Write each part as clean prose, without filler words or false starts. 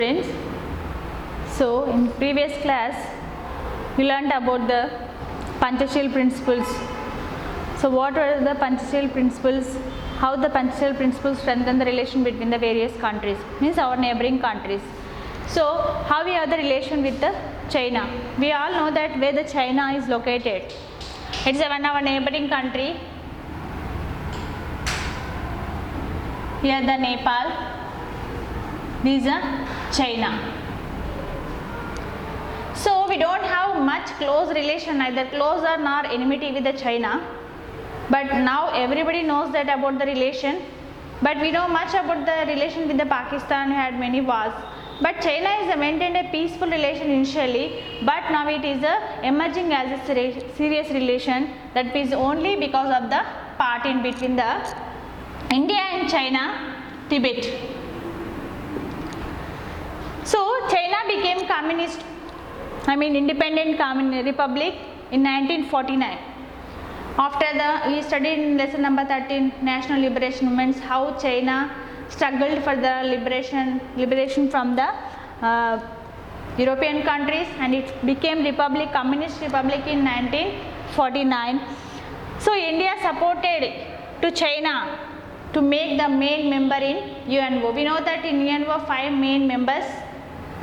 Friends, so in previous class we learnt about the Panchashil principles. So what are the Panchashil principles? How the Panchashil principles strengthen the relation between the various countries, means our neighboring countries. So how we have the relation with the China? We all know that where the China is located. It is one of our neighboring country. Here the Nepal. These are China. So we don't have much close relation, neither close or nor enmity with the China. But now everybody knows that about the relation. But we know much about the relation with the Pakistan, who had many wars. But China is maintained a peaceful relation initially, but now it is emerging as a serious relation. That is only because of the part in between the India and China, Tibet. So China became independent republic in 1949. After we studied in lesson number 13, National Liberation Movements, how China struggled for the liberation from the European countries, and it became republic, communist republic in 1949. So India supported to China to make the main member in UNO. We know that in UNO 5 main members,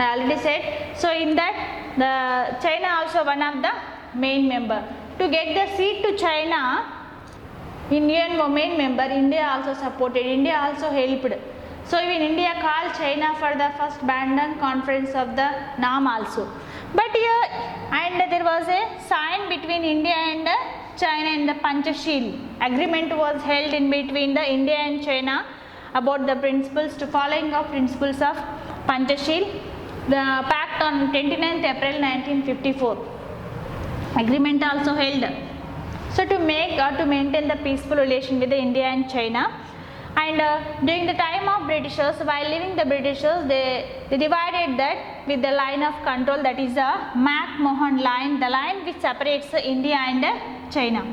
I already said. So in that the China also one of the main member. To get the seat to China in UNO main member, India also supported, India also helped. So even India called China for the first Bandung conference of the NAM also. But here there was a sign between India and China in the Panchashil. Agreement was held in between the India and China about the principles to following of principles of Panchashil. The pact on 29th April 1954. Agreement also held. So to make or to maintain the peaceful relation with the India and China. And during the time of Britishers, while leaving the Britishers, they divided that with the line of control, that is a Mac-Mahon line, the line which separates India and China.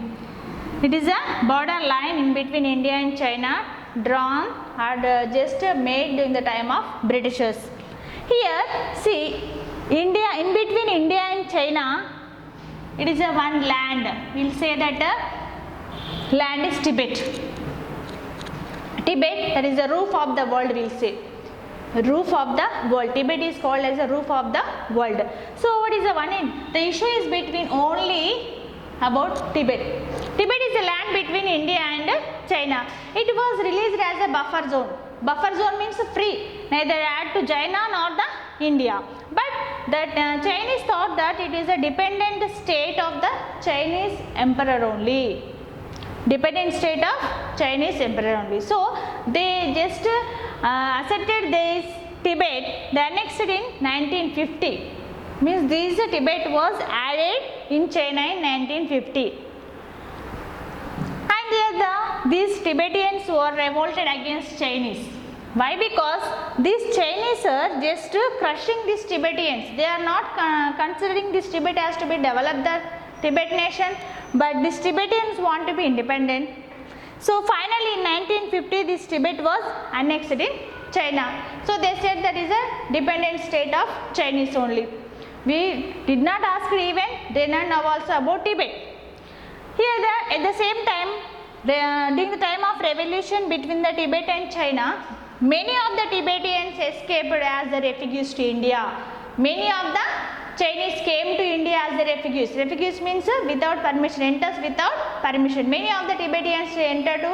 It is a border line in between India and China, drawn or just made during the time of Britishers. Here, see, India, in between India and China, it is a one land. We will say that land is Tibet. Tibet, that is the roof of the world, we will say. Roof of the world. Tibet is called as the roof of the world. So what is the one in? The issue is between only about Tibet. Tibet is a land between India and China. It was released as a buffer zone. Buffer zone means free, neither add to China nor the India. But the Chinese thought that it is a dependent state of the Chinese emperor only. Dependent state of Chinese emperor only. So they just accepted this Tibet, they annexed in 1950. Means this Tibet was added in China in 1950. And here these Tibetans were revolted against Chinese. Why? Because these Chinese are just crushing these Tibetans. They are not considering this Tibet as to be developed the Tibet nation, but these Tibetans want to be independent. So finally in 1950 this Tibet was annexed in China. So they said that is a dependent state of Chinese only. We did not ask even, they learned now also about Tibet. Here at the same time, during the time of revolution between the Tibet and China, many of the Tibetans escaped as the refugees to India. Many of the Chinese came to India as the refugees. Refugees means without permission, enters without permission. Many of the Tibetans entered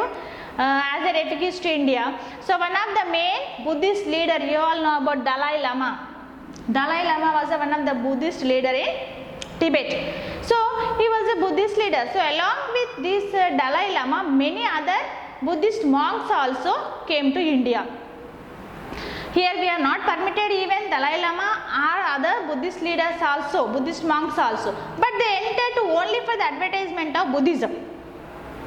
as the refugees to India. So one of the main Buddhist leader, you all know about Dalai Lama. Dalai Lama was one of the Buddhist leader in Tibet. So he was a Buddhist leader. So along with this Dalai Lama, many other Buddhist monks also came to India. Here we are not permitted even Dalai Lama or other Buddhist leaders also, Buddhist monks also. But they entered to only for the advertisement of Buddhism.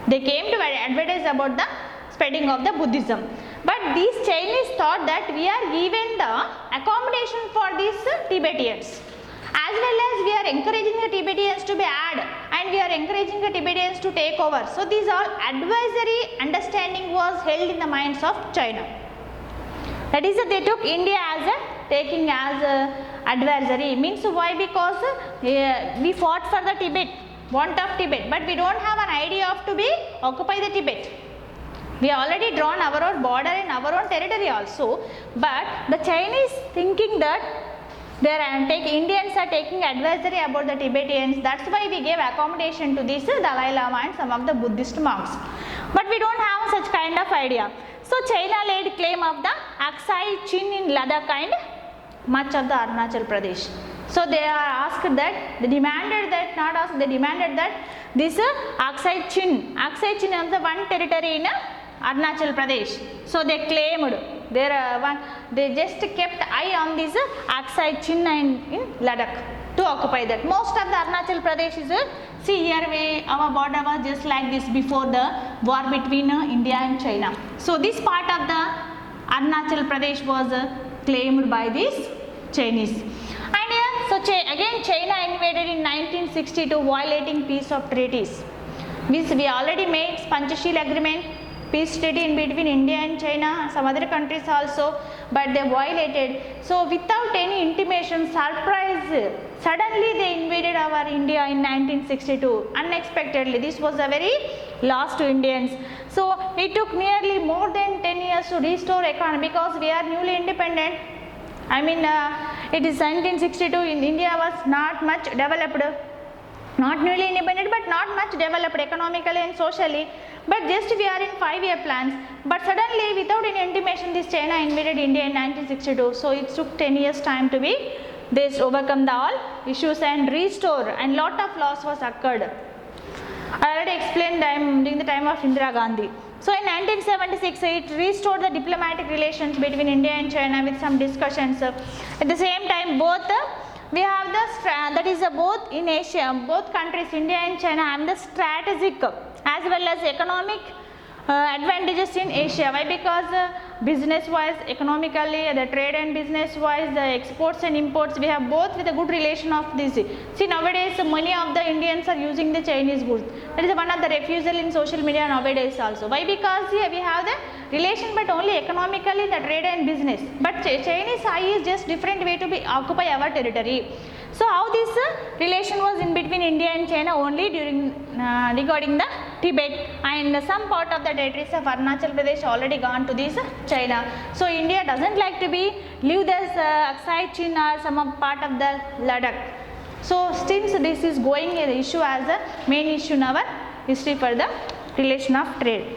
They came to advertise about the spreading of the Buddhism. But these Chinese thought that we are given the accommodation for these Tibetans. As well as we are encouraging the Tibetans to be added, and we are encouraging the Tibetans to take over. So these all advisory understanding was held in the minds of China. That is, they took India as a taking as adversary. Means why? Because we fought for the Tibet, want of Tibet, but we don't have an idea of to be occupy the Tibet. We already drawn our own border and our own territory also, but the Chinese thinking that Indians are taking advisory about the Tibetans. That's why we gave accommodation to this Dalai Lama and some of the Buddhist monks. But we don't have such kind of idea. So China laid claim of the Aksai Chin in Ladakh and much of the Arunachal Pradesh. So they are asked that, they demanded that this Aksai Chin is the one territory in Arunachal Pradesh. So they claimed they just kept eye on this Aksai Chin in Ladakh to occupy that. Most of the Arunachal Pradesh is see here our border was just like this before the war between India and China. So this part of the Arunachal Pradesh was claimed by these Chinese. And so again China invaded in 1962, violating peace of treaties. We already made Panchashila agreement, peace treaty in between India and China, some other countries also, but they violated. So without any intimation, surprise, suddenly they invaded our India in 1962 unexpectedly. This was a very loss to Indians. So it took nearly more than 10 years to restore economy, because we are newly independent. I mean it is 1962, in India was not much developed, not newly independent but not much developed economically and socially, but just we are in 5-year plans. But suddenly without any intimation this China invaded India in 1962. So it took 10 years time to be this overcome the all issues and restore, and lot of loss was occurred. I already explained during the time of Indira Gandhi. So in 1976 it restored the diplomatic relations between India and China with some discussions. At the same time both we have the both in Asia, both countries India and China have the strategic as well as economic advantages in Asia. Why? Because business wise, economically, the trade and business wise, the exports and imports, we have both with a good relation of this. See, nowadays many of the Indians are using the Chinese goods. That is one of the refusal in social media nowadays also. Why? Because we have the relation but only economically, the trade and business. But Chinese eye is just different way to be occupy our territory. So how this relation was in between India and China only during regarding the Tibet, and some part of the territories of Arunachal Pradesh already gone to this China. So India doesn't like to be leave this Aksai Chin or some part of the Ladakh. So since this is going an issue as a main issue in our history for the relation of trade.